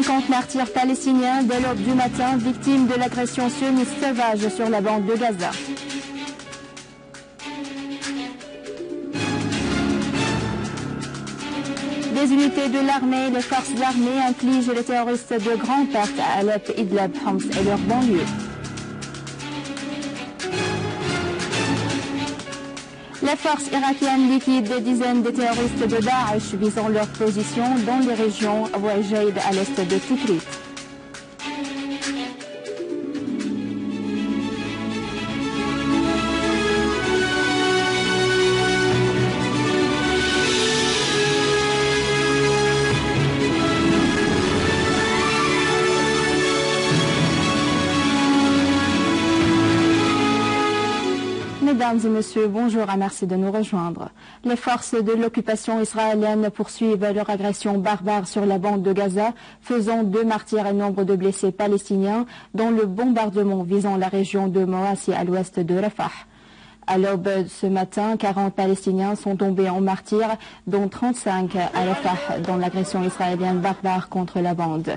50 martyrs palestiniens dès l'aube du matin, victimes de l'agression sioniste sauvage sur la bande de Gaza. Des unités de l'armée et les forces armées infligent les terroristes de grandes pertes à Alep, Idlib, Homs et leurs banlieues. Les forces irakiennes liquident des dizaines de terroristes de Daesh visant leur position dans les régions Wajaid à l'est de Tikrit. Mesdames et messieurs, bonjour et merci de nous rejoindre. Les forces de l'occupation israélienne poursuivent leur agression barbare sur la bande de Gaza, faisant 2 martyrs et nombre de blessés palestiniens, dont le bombardement visant la région de Moassi à l'ouest de Rafah. À l'aube ce matin, 40 Palestiniens sont tombés en martyrs, dont 35 à Rafah, dans l'agression israélienne barbare contre la bande.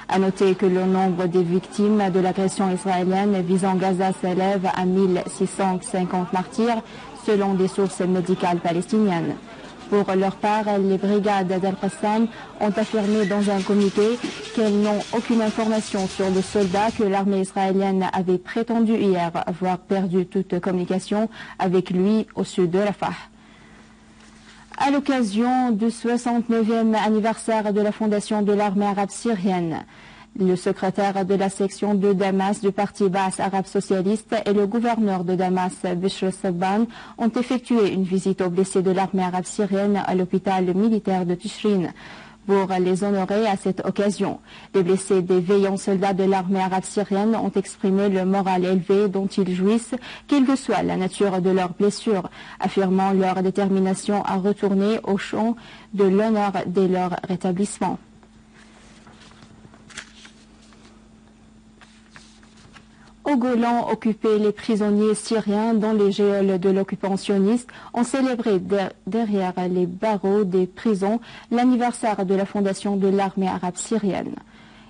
À noter que le nombre des victimes de l'agression israélienne visant Gaza s'élève à 1650 martyrs, selon des sources médicales palestiniennes. Pour leur part, les brigades d'Al-Qassam ont affirmé dans un communiqué qu'elles n'ont aucune information sur le soldat que l'armée israélienne avait prétendu hier avoir perdu toute communication avec lui au sud de Rafah. À l'occasion du 69e anniversaire de la fondation de l'armée arabe syrienne, le secrétaire de la section de Damas du parti Baas arabe socialiste et le gouverneur de Damas, Bishr Sabban, ont effectué une visite aux blessés de l'armée arabe syrienne à l'hôpital militaire de Tishrin pour les honorer à cette occasion. Les blessés des veillants soldats de l'armée arabe syrienne ont exprimé le moral élevé dont ils jouissent, quelle que soit la nature de leurs blessures, affirmant leur détermination à retourner au champ de l'honneur dès leur rétablissement. Au Golan occupé, les prisonniers syriens dans les geôles de l'occupant sioniste ont célébré derrière les barreaux des prisons l'anniversaire de la fondation de l'armée arabe syrienne.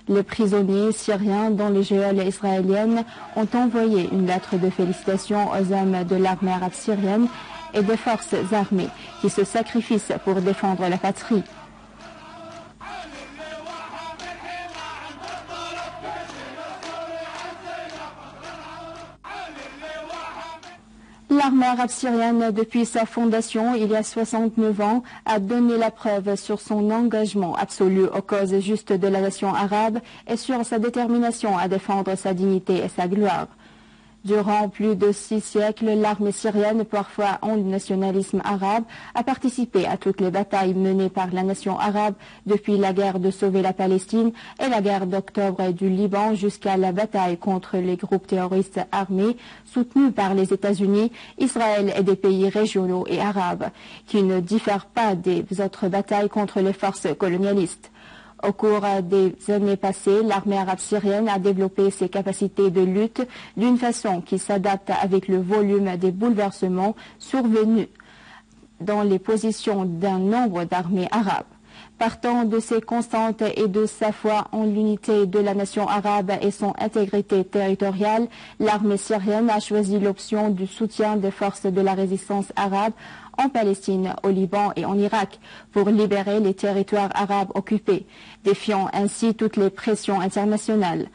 Les prisonniers syriens dans les geôles israéliennes ont envoyé une lettre de félicitations aux hommes de l'armée arabe syrienne et des forces armées qui se sacrifient pour défendre la patrie. L'armée arabe syrienne, depuis sa fondation il y a 69 ans, a donné la preuve sur son engagement absolu aux causes justes de la nation arabe et sur sa détermination à défendre sa dignité et sa gloire. Durant plus de 6 siècles, l'armée syrienne, parfois en nationalisme arabe, a participé à toutes les batailles menées par la nation arabe depuis la guerre de sauver la Palestine et la guerre d'octobre du Liban jusqu'à la bataille contre les groupes terroristes armés soutenus par les États-Unis, Israël et des pays régionaux et arabes, qui ne diffèrent pas des autres batailles contre les forces colonialistes. Au cours des années passées, l'armée arabe syrienne a développé ses capacités de lutte d'une façon qui s'adapte avec le volume des bouleversements survenus dans les positions d'un nombre d'armées arabes. Partant de ces constantes et de sa foi en l'unité de la nation arabe et son intégrité territoriale, l'armée syrienne a choisi l'option du soutien des forces de la résistance arabe en Palestine, au Liban et en Irak pour libérer les territoires arabes occupés, défiant ainsi toutes les pressions internationales.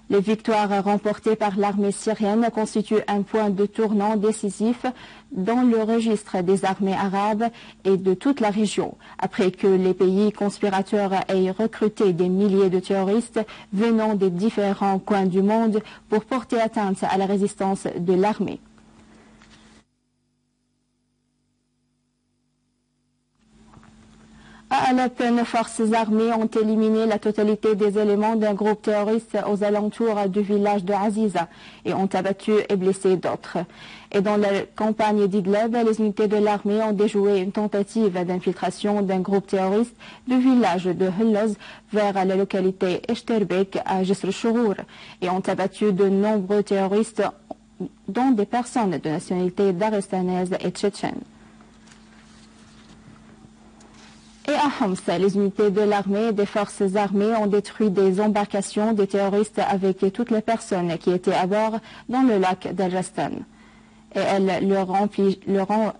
Les victoires remportées par l'armée syrienne constituent un point de tournant décisif dans le registre des armées arabes et de toute la région, après que les pays conspirateurs aient recruté des milliers de terroristes venant des différents coins du monde pour porter atteinte à la résistance de l'armée. À Alep, nos forces armées ont éliminé la totalité des éléments d'un groupe terroriste aux alentours du village de Aziza et ont abattu et blessé d'autres. Et dans la campagne d'Idlib, les unités de l'armée ont déjoué une tentative d'infiltration d'un groupe terroriste du village de Hulloz vers la localité Echterbek à Jisr Shourour et ont abattu de nombreux terroristes, dont des personnes de nationalité dagestanaise et tchétchène. Et à Homs, les unités de l'armée et des forces armées ont détruit des embarcations des terroristes avec toutes les personnes qui étaient à bord dans le lac d'Al-Jastan. Et elles leur ont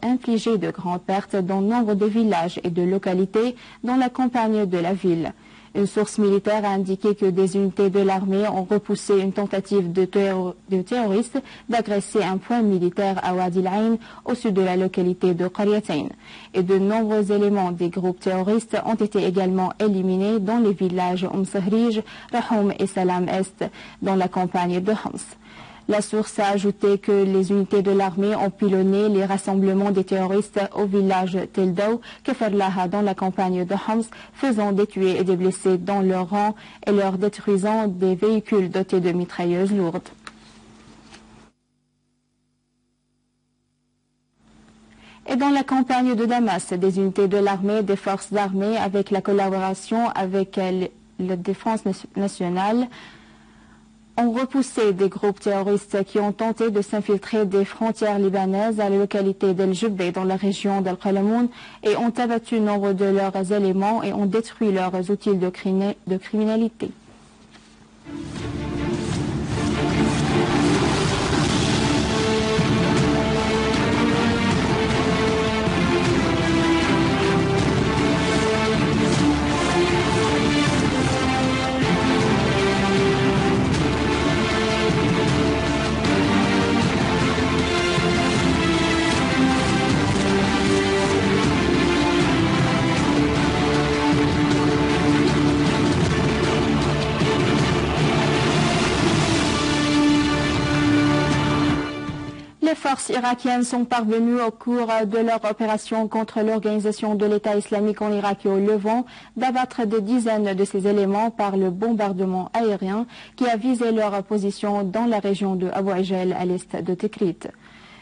infligé de grandes pertes dans nombre de villages et de localités dans la campagne de la ville. Une source militaire a indiqué que des unités de l'armée ont repoussé une tentative de terroristes d'agresser un point militaire à Wadi al-Ain, au sud de la localité de Qaryatain. Et de nombreux éléments des groupes terroristes ont été également éliminés dans les villages Sahrij, Rahoum et Salam Est, dans la campagne de Homs. La source a ajouté que les unités de l'armée ont pilonné les rassemblements des terroristes au village Teldaw, Keferlaha dans la campagne de Homs, faisant des tués et des blessés dans leur rang et leur détruisant des véhicules dotés de mitrailleuses lourdes. Et dans la campagne de Damas, des unités de l'armée, des forces armées, avec la collaboration avec la défense nationale, ont repoussé des groupes terroristes qui ont tenté de s'infiltrer des frontières libanaises à la localité d'El-Jubbé dans la région d'Al-Qalamoun et ont abattu nombre de leurs éléments et ont détruit leurs outils de criminalité. Les forces irakiennes sont parvenues au cours de leur opération contre l'organisation de l'État islamique en Irak et au Levant d'abattre des dizaines de ces éléments par le bombardement aérien qui a visé leur position dans la région de Abu Ajel à l'est de Tikrit.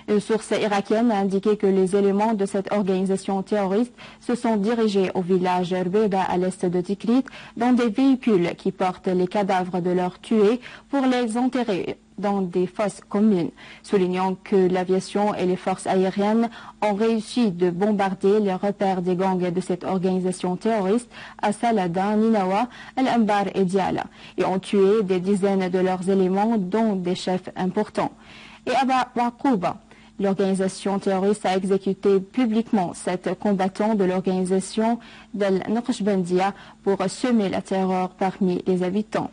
Une source irakienne a indiqué que les éléments de cette organisation terroriste se sont dirigés au village Rbeba à l'est de Tikrit dans des véhicules qui portent les cadavres de leurs tués pour les enterrer dans des fosses communes, soulignant que l'aviation et les forces aériennes ont réussi de bombarder les repères des gangs de cette organisation terroriste à Saladin, Ninawa, Al-Anbar et Diyala, et ont tué des dizaines de leurs éléments, dont des chefs importants. Et à Baqouba, l'organisation terroriste a exécuté publiquement 7 combattants de l'organisation d'Al-Naqshbandiya pour semer la terreur parmi les habitants.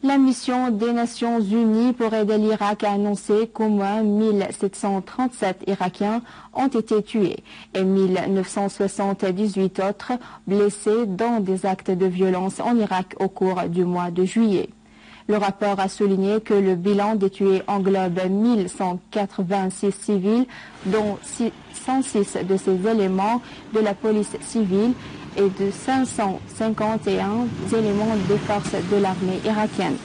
La mission des Nations Unies pour aider l'Irak a annoncé qu'au moins 1737 Irakiens ont été tués et 1978 autres blessés dans des actes de violence en Irak au cours du mois de juillet. Le rapport a souligné que le bilan des tués englobe 1186 civils, dont 106 de ces éléments de la police civile et de 551 éléments des forces de l'armée irakienne.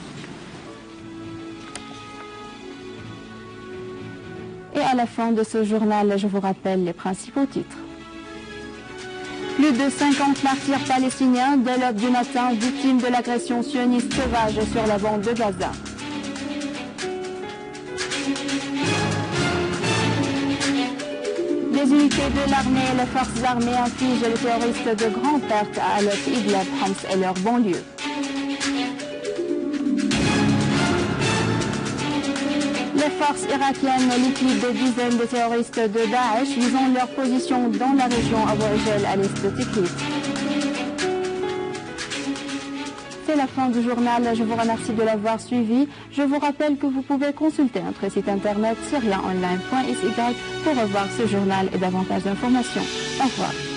Et à la fin de ce journal, je vous rappelle les principaux titres. Plus de 50 martyrs palestiniens dès l'aube du matin, victimes de l'agression sioniste sauvage sur la bande de Gaza. Les unités de l'armée et les forces armées infligent les terroristes de grandes pertes à Aleph, Idlib, Homs et leurs banlieues. Les forces irakiennes liquident des dizaines de terroristes de Daesh visant leur position dans la région Abu Ajel à l'est de Tikrit. C'est la fin du journal, je vous remercie de l'avoir suivi. Je vous rappelle que vous pouvez consulter notre site internet syriaonline.sy pour revoir ce journal et davantage d'informations. Au revoir.